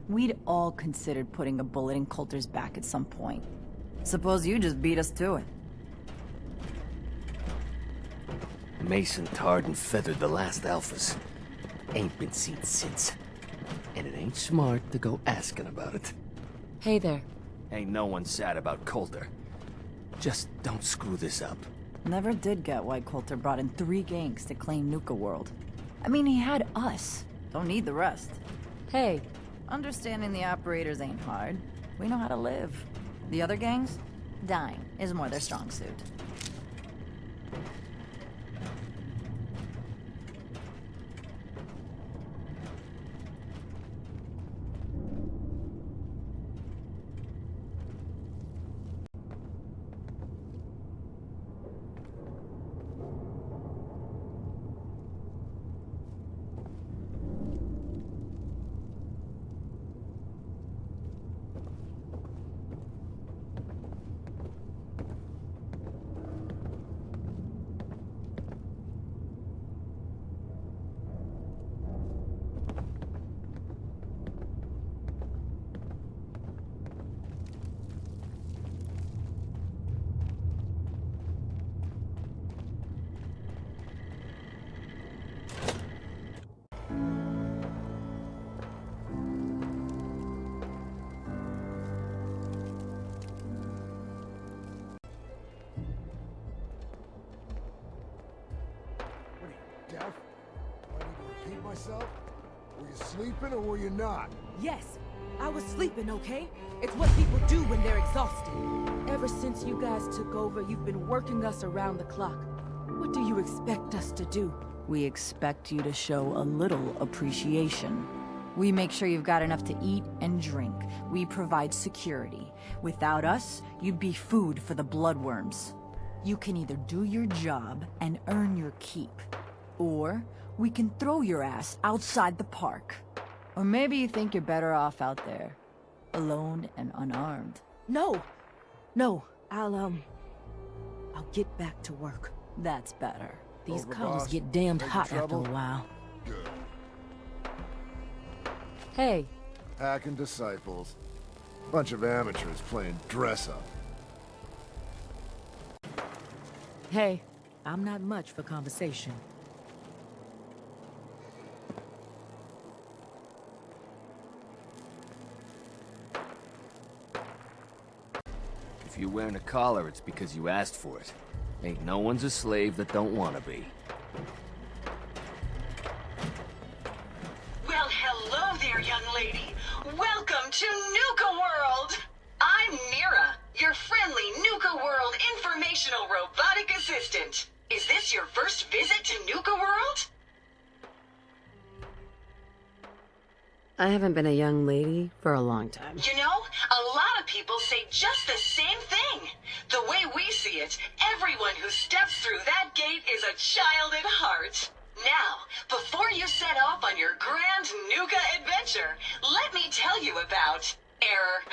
We'd all considered putting a bullet in Coulter's back at some point. Suppose you just beat us to it. Mason tarred and feathered the last alphas. Ain't been seen since. And it ain't smart to go asking about it. Hey there. Ain't no one sad about Coulter. Just don't screw this up. Never did get why Coulter brought in 3 gangs to claim Nuka World. I mean, he had us. Don't need the rest. Hey. Understanding the operators ain't hard. We know how to live. The other gangs? Dying is more their strong suit. Deaf? Do I need to repeat myself? Were you sleeping or were you not? Yes, I was sleeping, okay? It's what people do when they're exhausted. Ever since you guys took over, you've been working us around the clock. What do you expect us to do? We expect you to show a little appreciation. We make sure you've got enough to eat and drink. We provide security. Without us, you'd be food for the bloodworms. You can either do your job and earn your keep, or we can throw your ass outside the park. Or maybe you think you're better off out there, alone and unarmed. No, I'll get back to work. That's better. These Over, calls boss. get damned Making hot after a trouble? while. Good. Hey. Hacking disciples. Bunch of amateurs playing dress-up. Hey, I'm not much for conversation. If you're wearing a collar, it's because you asked for it. Ain't no one's a slave that don't want to be. Well, hello there, young lady. Welcome to Nuka World. I'm Mira, your friendly Nuka World informational robotic assistant. Is this your first visit to Nuka World? I haven't been a young lady for a long time. You know, a lot of people say just the same thing. The way we see it, everyone who steps through that gate is a child at heart. Now, before you set off on your grand Nuka adventure, let me tell you about error,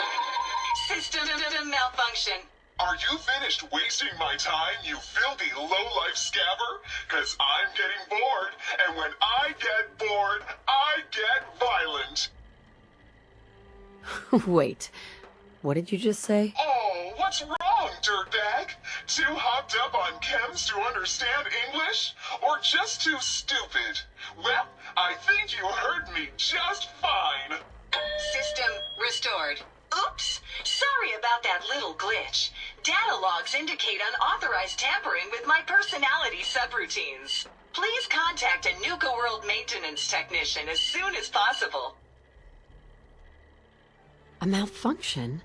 system malfunction. Are you finished wasting my time, you filthy low-life scabber? 'Cause I'm getting bored, and when I get bored, I get violent. Wait, what did you just say? Oh, what's wrong, dirtbag? Too hopped up on chems to understand English? Or just too stupid? Well, I think you heard me just fine. System restored. Oops, sorry about that little glitch. Data logs indicate unauthorized tampering with my personality subroutines. Please contact a Nuka World maintenance technician as soon as possible. A malfunction?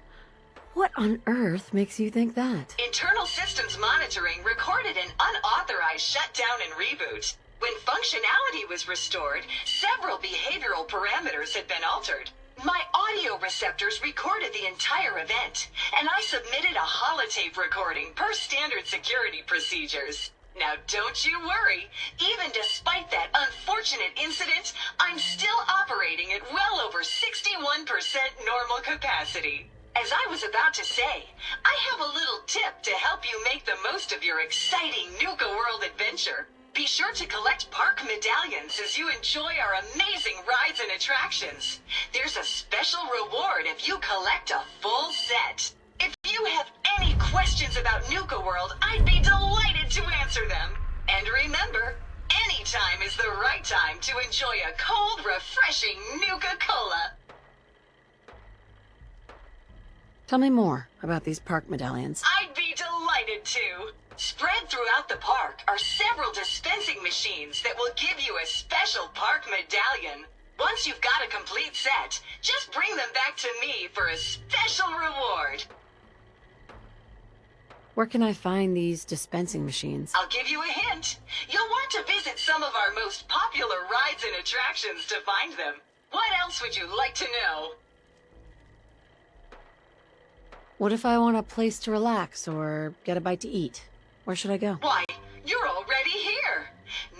What on earth makes you think that? Internal systems monitoring recorded an unauthorized shutdown and reboot. When functionality was restored, several behavioral parameters had been altered. My audio receptors recorded the entire event, and I submitted a holotape recording per standard security procedures. Now don't you worry, even despite that unfortunate incident, I'm still operating at well over 61% normal capacity. As I was about to say, I have a little tip to help you make the most of your exciting Nuka World adventure. Be sure to collect park medallions as you enjoy our amazing rides and attractions. There's a special reward if you collect a full set. If you have any questions about Nuka World, I'd be delighted to answer them. And remember, any time is the right time to enjoy a cold, refreshing Nuka-Cola. Tell me more about these park medallions. I'd be delighted to. Spread throughout the park are several dispensing machines that will give you a special park medallion. Once you've got a complete set, just bring them back to me for a special reward. Where can I find these dispensing machines? I'll give you a hint. You'll want to visit some of our most popular rides and attractions to find them. What else would you like to know? What if I want a place to relax or get a bite to eat? Where should I go? Why, you're already here.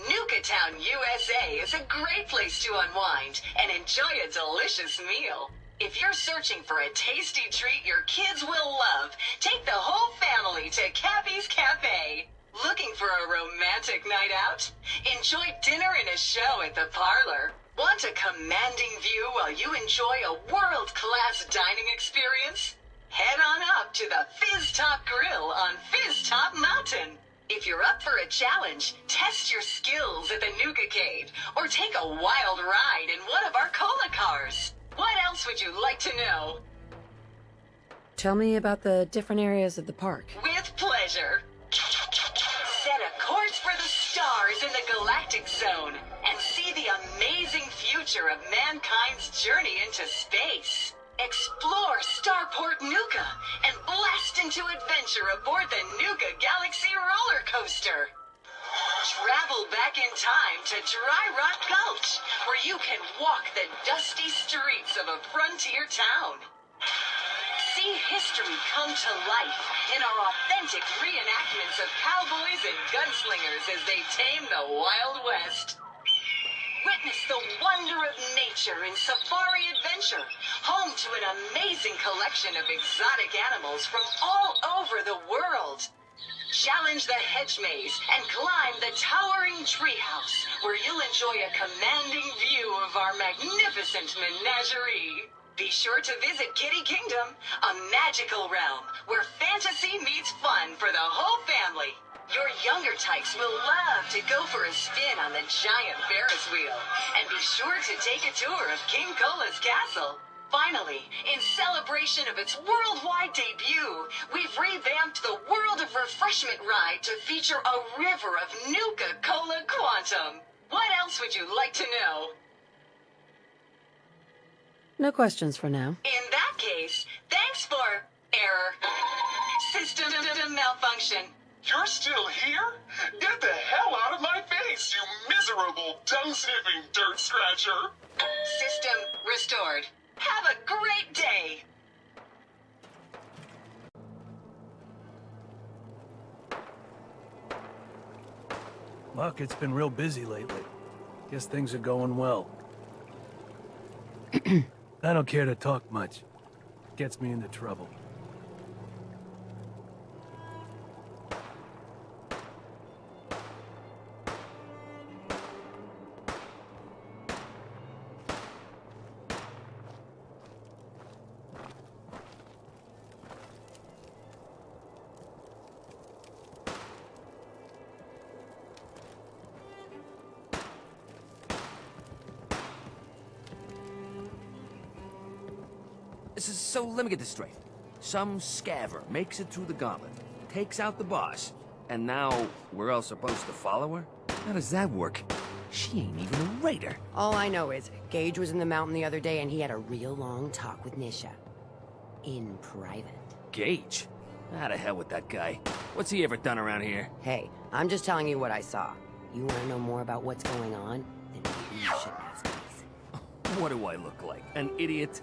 Nuka Town, USA is a great place to unwind and enjoy a delicious meal. If you're searching for a tasty treat your kids will love, take the whole family to Cappy's Cafe. Looking for a romantic night out? Enjoy dinner and a show at the parlor. Want a commanding view while you enjoy a world-class dining experience? Head on up to the Fizz Top Grill on Fizz Top Mountain. If you're up for a challenge, test your skills at the Nuka Cave or take a wild ride in one of our cola cars. What else would you like to know? Tell me about the different areas of the park. With pleasure. Set a course for the stars in the Galactic Zone and see the amazing future of mankind's journey into space. Explore Starport Nuka and blast into adventure aboard the Nuka Galaxy roller coaster. Travel back in time to Dry Rock Gulch, where you can walk the dusty streets of a frontier town. See history come to life in our authentic reenactments of cowboys and gunslingers as they tame the Wild West. Witness the wonder of nature in Safari Adventure, home to an amazing collection of exotic animals from all over the world. Challenge the hedge maze and climb the towering treehouse, where you'll enjoy a commanding view of our magnificent menagerie. Be sure to visit Kitty Kingdom, a magical realm where fantasy meets fun for the whole family. Your younger types will love to go for a spin on the giant Ferris wheel, and be sure to take a tour of King Cola's castle. Finally, in celebration of its worldwide debut, we've revamped the World of Refreshment ride to feature a river of Nuka-Cola Quantum. What else would you like to know? No questions for now. In that case, thanks for error. System malfunction. You're still here? Get the hell out of my face, you miserable, tongue-sniffing dirt scratcher! System restored. Have a great day! Market's been real busy lately. Guess things are going well. I don't care to talk much. Gets me into trouble. So let me get this straight. Some scaver makes it through the gauntlet, takes out the boss, and now we're all supposed to follow her? How does that work? She ain't even a raider. All I know is, Gage was in the mountain the other day and he had a real long talk with Nisha. In private. Gage? How the hell with that guy? What's he ever done around here? Hey, I'm just telling you what I saw. You want to know more about what's going on? Then maybe you should ask us. What do I look like? An idiot?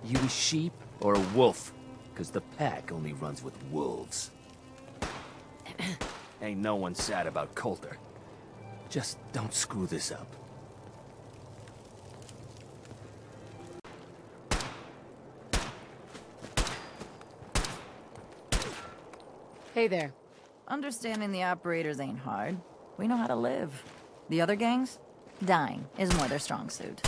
You a sheep or a wolf? Because the pack only runs with wolves. Ain't no one sad about Coulter. Just don't screw this up. Hey there. Understanding the operators ain't hard. We know how to live. The other gangs? Dying is more their strong suit.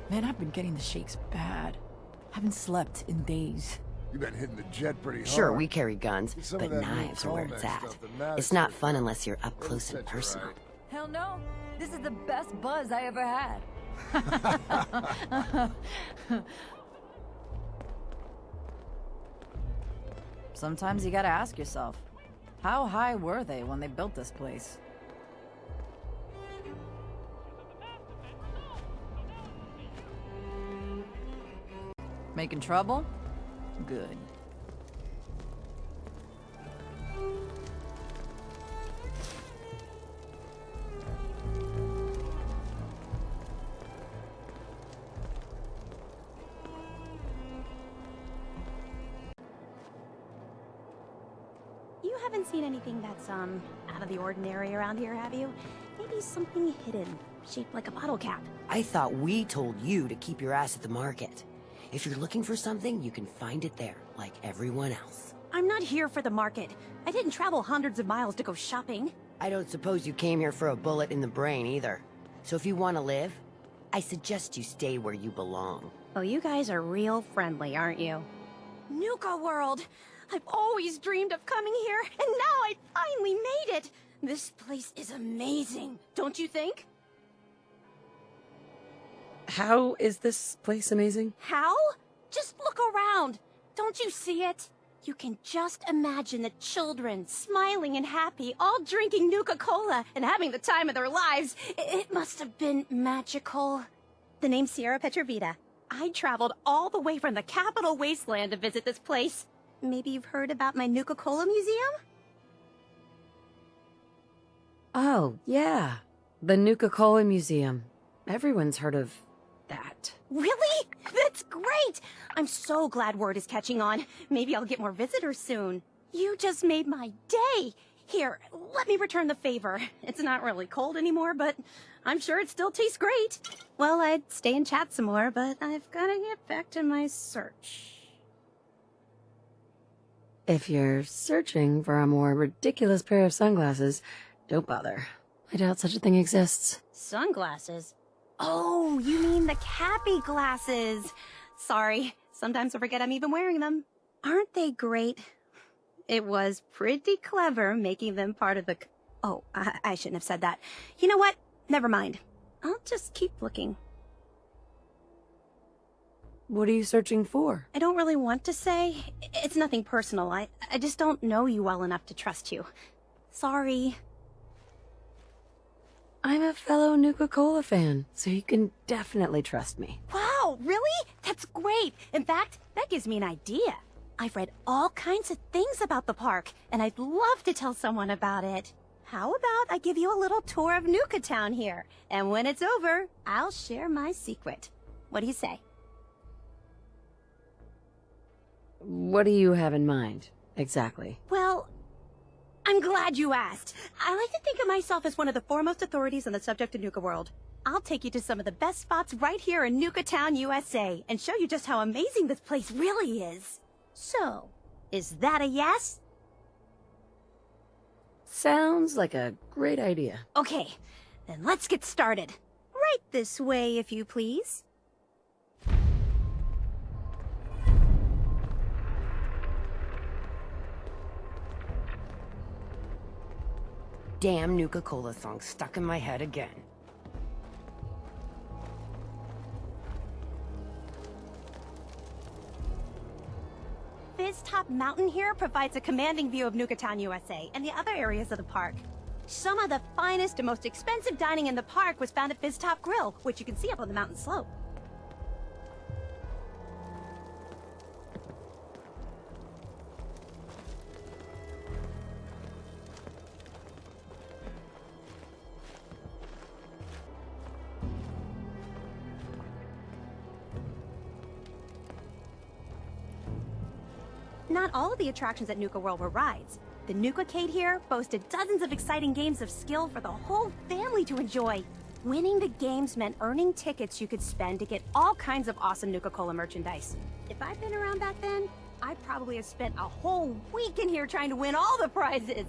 Man, I've been getting the shakes bad. Haven't slept in days. You've been hitting the jet pretty hard. Sure, we carry guns, Some but of that new knives are where it's Coleman at. stuff that Matt It's not said, fun unless you're up it'll close and set you personal. right. Hell no. This is the best buzz I ever had. Sometimes you gotta ask yourself, how high were they when they built this place? Making trouble? Good. You haven't seen anything that's, out of the ordinary around here, have you? Maybe something hidden, shaped like a bottle cap. I thought we told you to keep your ass at the market. If you're looking for something, you can find it there, like everyone else. I'm not here for the market. I didn't travel hundreds of miles to go shopping. I don't suppose you came here for a bullet in the brain, either. So if you want to live, I suggest you stay where you belong. Oh, you guys are real friendly, aren't you? Nuka World! I've always dreamed of coming here, and now I finally made it! This place is amazing, don't you think? How is this place amazing? How? Just look around. Don't you see it? You can just imagine the children, smiling and happy, all drinking Nuka-Cola and having the time of their lives. It must have been magical. The name's Sierra Petrovita. I traveled all the way from the capital wasteland to visit this place. Maybe you've heard about my Nuka-Cola museum? Oh, yeah. The Nuka-Cola Museum. Everyone's heard of that. Really? That's great! I'm so glad word is catching on. Maybe I'll get more visitors soon. You just made my day! Here, let me return the favor. It's not really cold anymore, but I'm sure it still tastes great. Well, I'd stay and chat some more, but I've gotta get back to my search. If you're searching for a more ridiculous pair of sunglasses, don't bother. I doubt such a thing exists. Sunglasses? Oh, you mean the Cappy glasses. Sorry, sometimes I forget I'm even wearing them. Aren't they great? It was pretty clever making them part of the... Oh, I shouldn't have said that. You know what? Never mind. I'll just keep looking. What are you searching for? I don't really want to say. It's nothing personal. I just don't know you well enough to trust you. Sorry. I'm a fellow Nuka-Cola fan, so you can definitely trust me. Wow, really? That's great. In fact, that gives me an idea. I've read all kinds of things about the park, and I'd love to tell someone about it. How about I give you a little tour of Nuka Town here, and when it's over, I'll share my secret. What do you say? What do you have in mind, exactly? Well, I'm glad you asked. I like to think of myself as one of the foremost authorities on the subject of Nuka World. I'll take you to some of the best spots right here in Nuka Town, USA, and show you just how amazing this place really is. So, is that a yes? Sounds like a great idea. Okay, then let's get started. Right this way, if you please. Damn Nuka-Cola song stuck in my head again. Fizz Top Mountain here provides a commanding view of Nuka Town, USA, and the other areas of the park. Some of the finest and most expensive dining in the park was found at Fizz Top Grill, which you can see up on the mountain slope. Not all of the attractions at Nuka World were rides. The Nuka-cade here boasted dozens of exciting games of skill for the whole family to enjoy. Winning the games meant earning tickets you could spend to get all kinds of awesome Nuka-Cola merchandise. If I'd been around back then, I'd probably have spent a whole week in here trying to win all the prizes.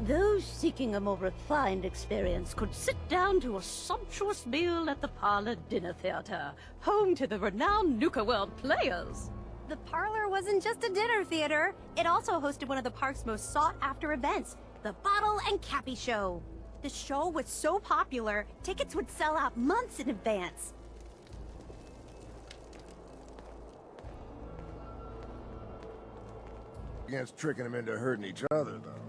Those seeking a more refined experience could sit down to a sumptuous meal at the Parlor Dinner Theater, home to the renowned Nuka World players. The parlor wasn't just a dinner theater. It also hosted one of the park's most sought-after events, the Bottle and Cappy Show. The show was so popular, tickets would sell out months in advance. Against tricking them into hurting each other, though.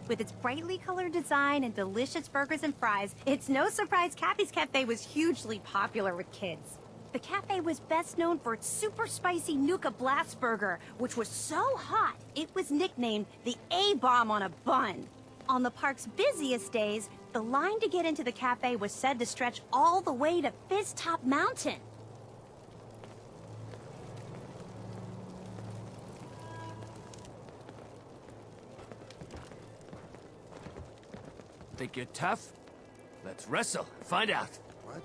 With its brightly colored design and delicious burgers and fries, it's no surprise Cappy's Cafe was hugely popular with kids. The cafe was best known for its super spicy Nuka Blast Burger, which was so hot, it was nicknamed the A-Bomb on a bun. On the park's busiest days, the line to get into the cafe was said to stretch all the way to Fizz Top Mountain. Think you're tough? Let's wrestle. Find out. What?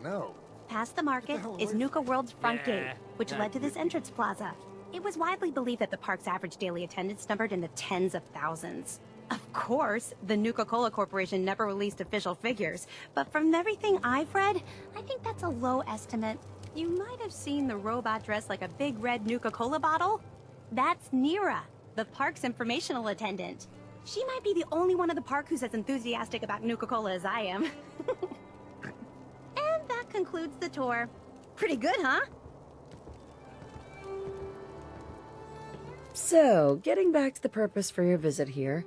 No. Past the market is Nuka World's front gate, which led to this entrance plaza. It was widely believed that the park's average daily attendance numbered in the tens of thousands. Of course, the Nuka-Cola Corporation never released official figures, but from everything I've read, I think that's a low estimate. You might have seen the robot dressed like a big red Nuka-Cola bottle. That's Nira, the park's informational attendant. She might be the only one in the park who's as enthusiastic about Nuka-Cola as I am. And that concludes the tour. Pretty good, huh? So, getting back to the purpose for your visit here,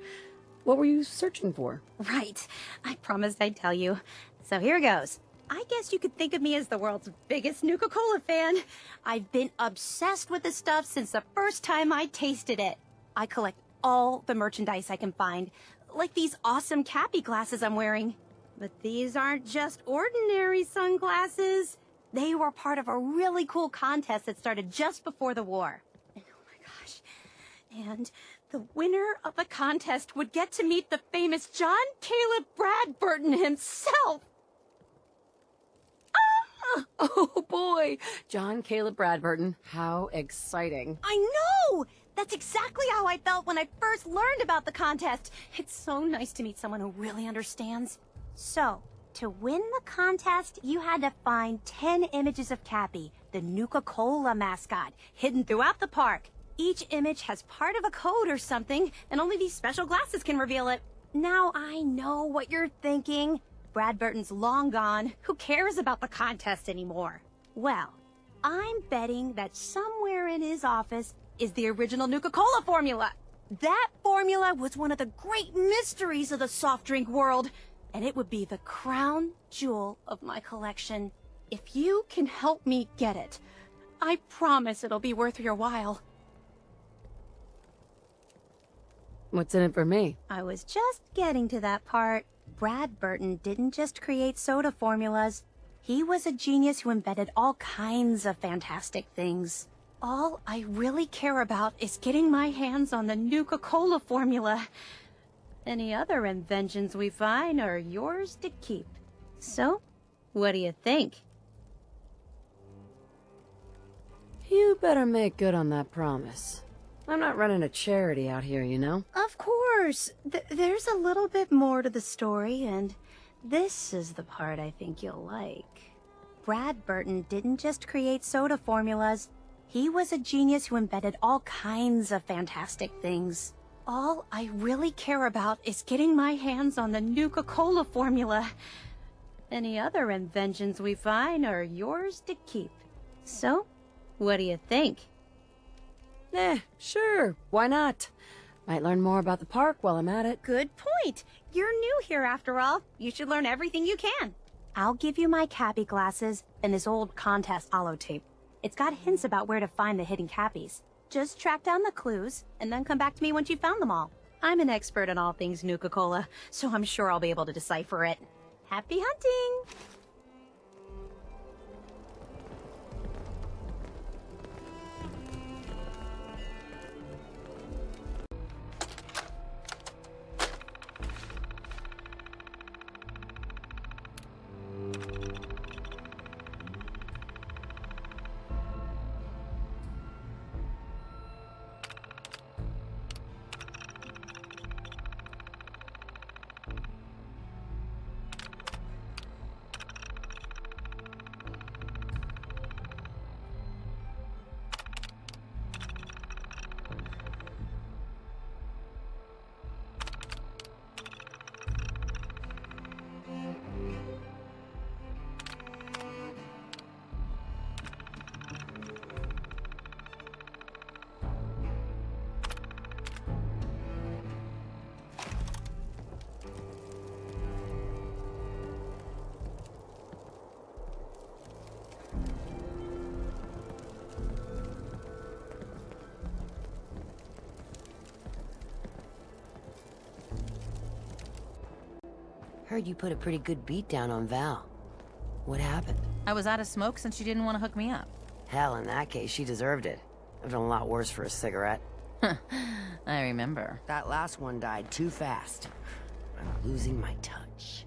what were you searching for? Right. I promised I'd tell you. So here goes. I guess you could think of me as the world's biggest Nuka-Cola fan. I've been obsessed with this stuff since the first time I tasted it. I collect all the merchandise I can find, like these awesome Cappy glasses I'm wearing. But these aren't just ordinary sunglasses. They were part of a really cool contest that started just before the war. And oh my gosh. And the winner of the contest would get to meet the famous John Caleb Bradburton himself. Ah! Oh boy, John Caleb Bradburton. How exciting. I know! That's exactly how I felt when I first learned about the contest. It's so nice to meet someone who really understands. So, to win the contest, you had to find 10 images of Cappy, the Nuka-Cola mascot, hidden throughout the park. Each image has part of a code or something, and only these special glasses can reveal it. Now I know what you're thinking. Bradburton's long gone. Who cares about the contest anymore? Well, I'm betting that somewhere in his office is the original Nuka-Cola formula. That formula was one of the great mysteries of the soft drink world, and it would be the crown jewel of my collection. If you can help me get it, I promise it'll be worth your while. What's in it for me? I was just getting to that part. Bradburton didn't just create soda formulas. He was a genius who invented all kinds of fantastic things. All I really care about is getting my hands on the Nuka-Cola formula. Any other inventions we find are yours to keep. So, what do you think? You better make good on that promise. I'm not running a charity out here, you know? Of course. There's a little bit more to the story, and this is the part I think you'll like. Bradburton didn't just create soda formulas. He was a genius who invented all kinds of fantastic things. All I really care about is getting my hands on the Nuka-Cola formula. Any other inventions we find are yours to keep. So, what do you think? Sure. Why not? Might learn more about the park while I'm at it. Good point. You're new here after all. You should learn everything you can. I'll give you my Cappy glasses and this old contest holotape. It's got hints about where to find the hidden Cappies. Just track down the clues, and then come back to me once you've found them all. I'm an expert in all things Nuka-Cola, so I'm sure I'll be able to decipher it. Happy hunting! Heard you put a pretty good beat down on Val. What happened? I was out of smoke since you didn't want to hook me up. Hell, in that case, she deserved it. I've done a lot worse for a cigarette. I remember. That last one died too fast. I'm losing my touch.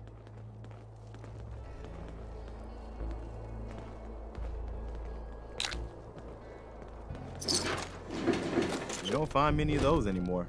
You don't find many of those anymore.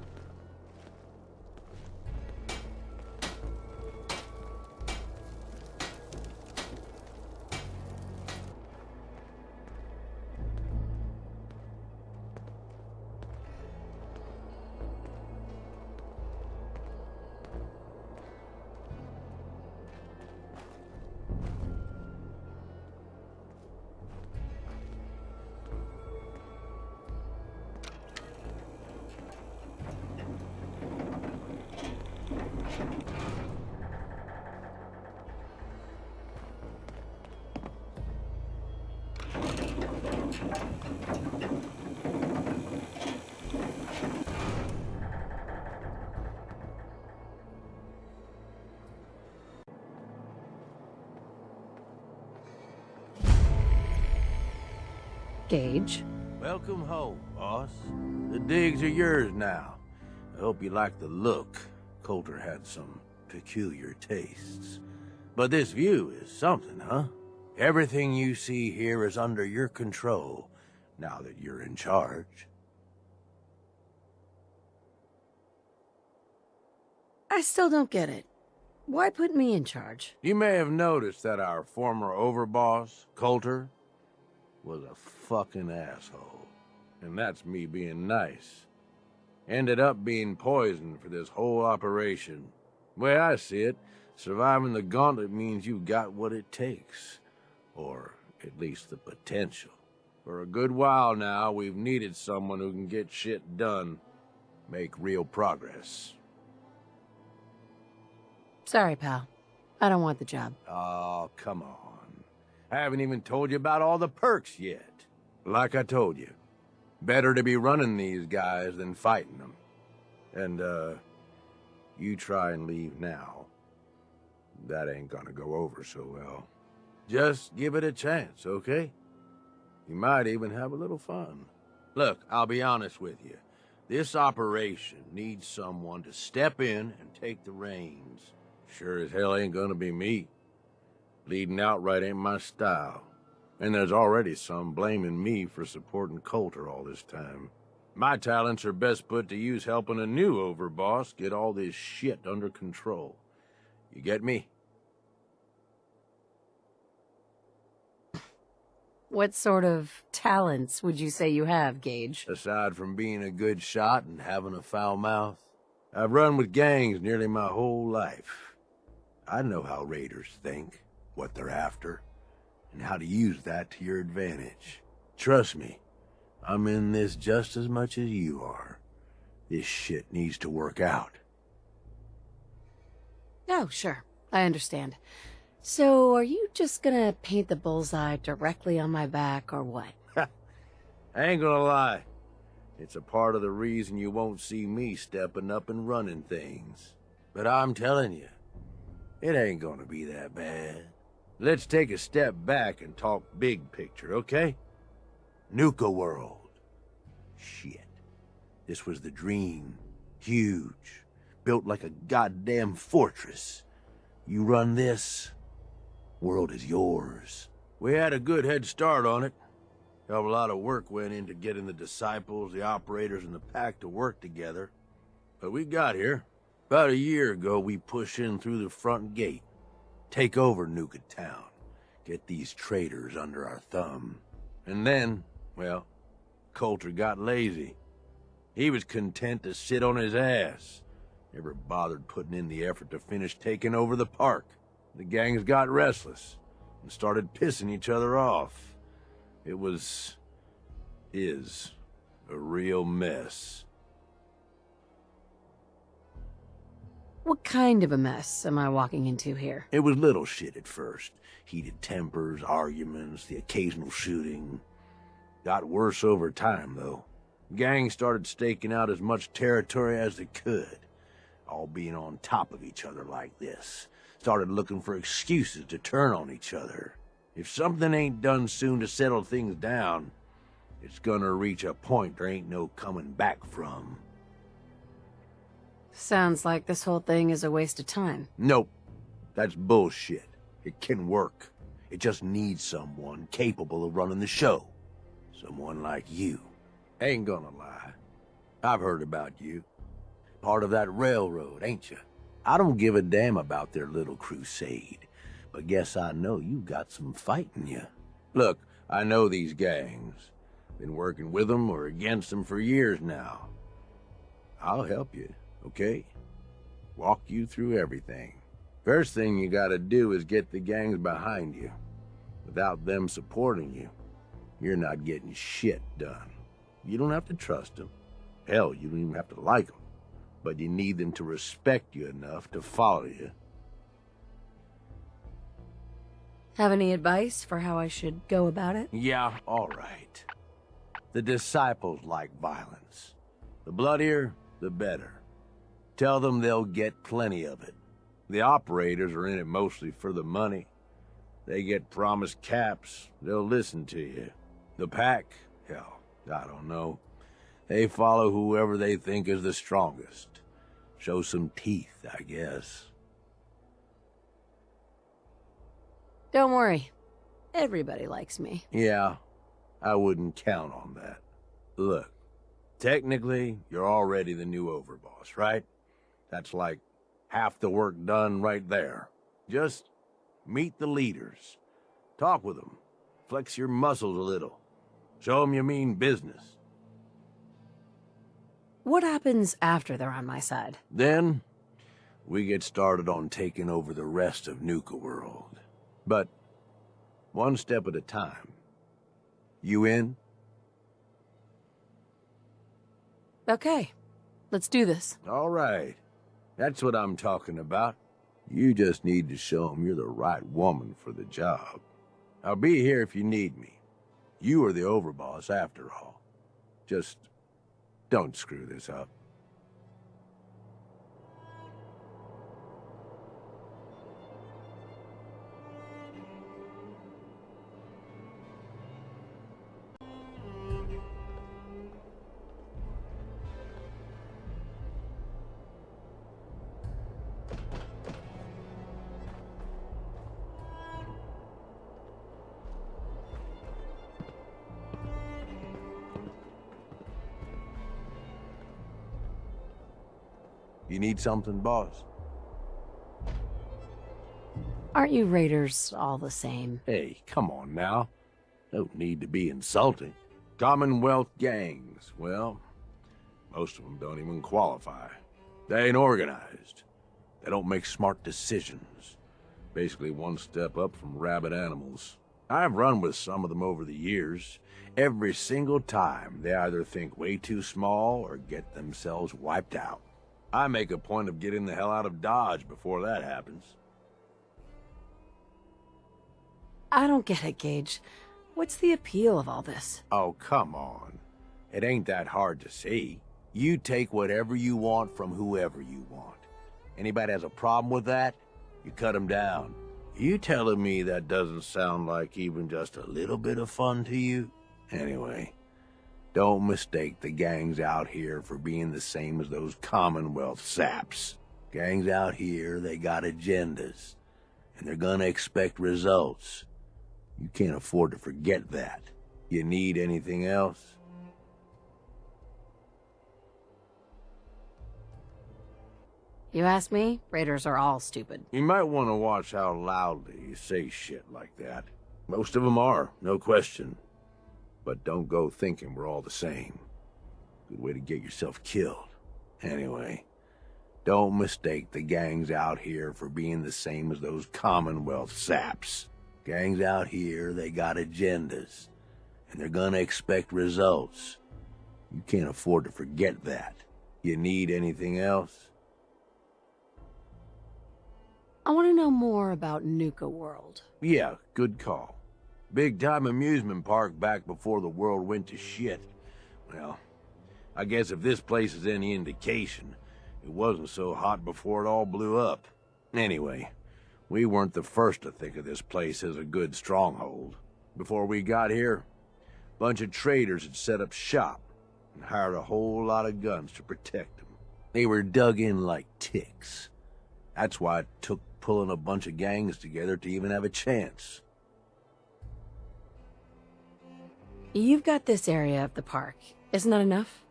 Gage. Welcome home, boss. The digs are yours now. I hope you like the look. Coulter had some peculiar tastes. But this view is something, huh? Everything you see here is under your control, now that you're in charge. I still don't get it. Why put me in charge? You may have noticed that our former overboss, Coulter, was a fucking asshole. And that's me being nice. Ended up being poisoned for this whole operation. The way I see it, surviving the gauntlet means you've got what it takes. Or at least the potential. For a good while now, we've needed someone who can get shit done. Make real progress. Sorry, pal. I don't want the job. Oh, come on. I haven't even told you about all the perks yet. Like I told you, better to be running these guys than fighting them. And, you try and leave now. That ain't gonna go over so well. Just give it a chance, okay? You might even have a little fun. Look, I'll be honest with you. This operation needs someone to step in and take the reins. Sure as hell ain't gonna be me. Leading outright ain't my style. And there's already some blaming me for supporting Coulter all this time. My talents are best put to use helping a new overboss get all this shit under control. You get me? What sort of talents would you say you have, Gage? Aside from being a good shot and having a foul mouth, I've run with gangs nearly my whole life. I know how raiders think, what they're after, and how to use that to your advantage. Trust me, I'm in this just as much as you are. This shit needs to work out. Oh, sure. I understand. So, are you just gonna paint the bullseye directly on my back, or what? I ain't gonna lie. It's a part of the reason you won't see me stepping up and running things. But I'm telling you, it ain't gonna be that bad. Let's take a step back and talk big picture, okay? Nuka world. Shit. This was the dream. Huge. Built like a goddamn fortress. You run this, world is yours. We had a good head start on it. Hell of a lot of work went into getting the disciples, the operators, and the pack to work together. But we got here. About a year ago, we pushed in through the front gate. Take over Nuka Town. Get these traitors under our thumb. And then, well, Coulter got lazy. He was content to sit on his ass. Never bothered putting in the effort to finish taking over the park. The gangs got restless and started pissing each other off. It is a real mess. What kind of a mess am I walking into here? It was little shit at first. Heated tempers, arguments, the occasional shooting. Got worse over time, though. Gangs started staking out as much territory as they could, all being on top of each other like this. Started looking for excuses to turn on each other. If something ain't done soon to settle things down, it's gonna reach a point there ain't no coming back from. Sounds like this whole thing is a waste of time. Nope. That's bullshit. It can work. It just needs someone capable of running the show. Someone like you. Ain't gonna lie. I've heard about you. Part of that railroad, ain't you? I don't give a damn about their little crusade. But guess I know you got some fight in you. Look, I know these gangs. Been working with them or against them for years now. I'll help you, okay? Walk you through everything. First thing you gotta do is get the gangs behind you. Without them supporting you, you're not getting shit done. You don't have to trust them. Hell, you don't even have to like them. But you need them to respect you enough to follow you. Have any advice for how I should go about it? Yeah, all right. The disciples like violence. The bloodier, the better. Tell them they'll get plenty of it. The operators are in it mostly for the money. They get promised caps, they'll listen to you. The pack, hell, I don't know. They follow whoever they think is the strongest. Show some teeth, I guess. Don't worry. Everybody likes me. Yeah, I wouldn't count on that. Look, technically, you're already the new overboss, right? That's like half the work done right there. Just meet the leaders. Talk with them. Flex your muscles a little. Show them you mean business. What happens after they're on my side? Then, we get started on taking over the rest of Nuka World. But, one step at a time. You in? Okay, let's do this. All right. That's what I'm talking about. You just need to show them you're the right woman for the job. I'll be here if you need me. You are the overboss after all. Just don't screw this up. You need something, boss? Aren't you raiders all the same? Hey, come on now. No need to be insulting. Commonwealth gangs, well, most of them don't even qualify. They ain't organized. They don't make smart decisions. Basically one step up from rabid animals. I've run with some of them over the years. Every single time, they either think way too small or get themselves wiped out. I make a point of getting the hell out of Dodge before that happens. I don't get it, Gage. What's the appeal of all this? Oh, come on. It ain't that hard to see. You take whatever you want from whoever you want. Anybody has a problem with that, you cut them down. You telling me that doesn't sound like even just a little bit of fun to you? Anyway, don't mistake the gangs out here for being the same as those Commonwealth saps. Gangs out here, they got agendas, and they're gonna expect results. You can't afford to forget that. You need anything else? You ask me, raiders are all stupid. You might want to watch how loudly you say shit like that. Most of them are, no question. But don't go thinking we're all the same. Good way to get yourself killed. Anyway, don't mistake the gangs out here for being the same as those Commonwealth saps. Gangs out here, they got agendas, and they're gonna expect results. You can't afford to forget that. You need anything else? I want to know more about Nuka World. Yeah, good call. Big-time amusement park back before the world went to shit. Well, I guess if this place is any indication, it wasn't so hot before it all blew up. Anyway, we weren't the first to think of this place as a good stronghold. Before we got here, a bunch of traders had set up shop and hired a whole lot of guns to protect them. They were dug in like ticks. That's why it took pulling a bunch of gangs together to even have a chance. You've got this area of the park. Isn't that enough?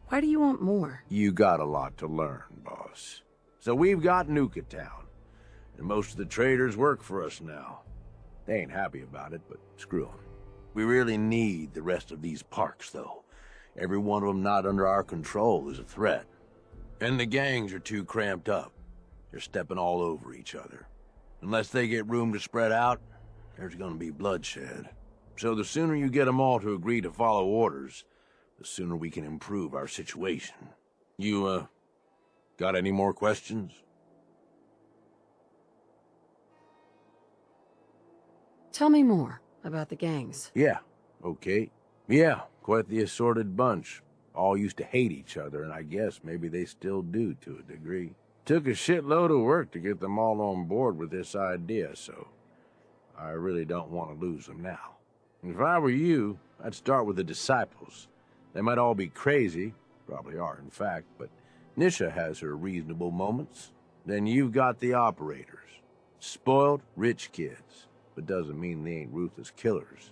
Why do you want more? You got a lot to learn, boss. So we've got Nuka Town, and most of the traders work for us now. They ain't happy about it, but screw them. We really need the rest of these parks, though. Every one of them not under our control is a threat. And the gangs are too cramped up. They're stepping all over each other. Unless they get room to spread out, there's gonna be bloodshed. So the sooner you get them all to agree to follow orders, the sooner we can improve our situation. You, got any more questions? Tell me more about the gangs. Yeah, okay. Yeah, quite the assorted bunch. All used to hate each other, and I guess maybe they still do to a degree. Took a shitload of work to get them all on board with this idea, so I really don't want to lose them now. If I were you, I'd start with the disciples. They might all be crazy, probably are in fact, but Nisha has her reasonable moments. Then you've got the operators. Spoiled, rich kids, but doesn't mean they ain't ruthless killers.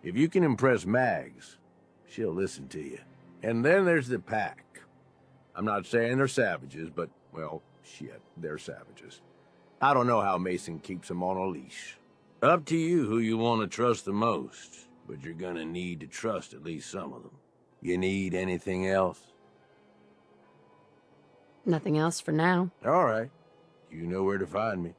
If you can impress Mags, she'll listen to you. And then there's the pack. I'm not saying they're savages, but, well, shit, they're savages. I don't know how Mason keeps them on a leash. Up to you who you want to trust the most, but you're gonna need to trust at least some of them. You need anything else? Nothing else for now. All right. You know where to find me.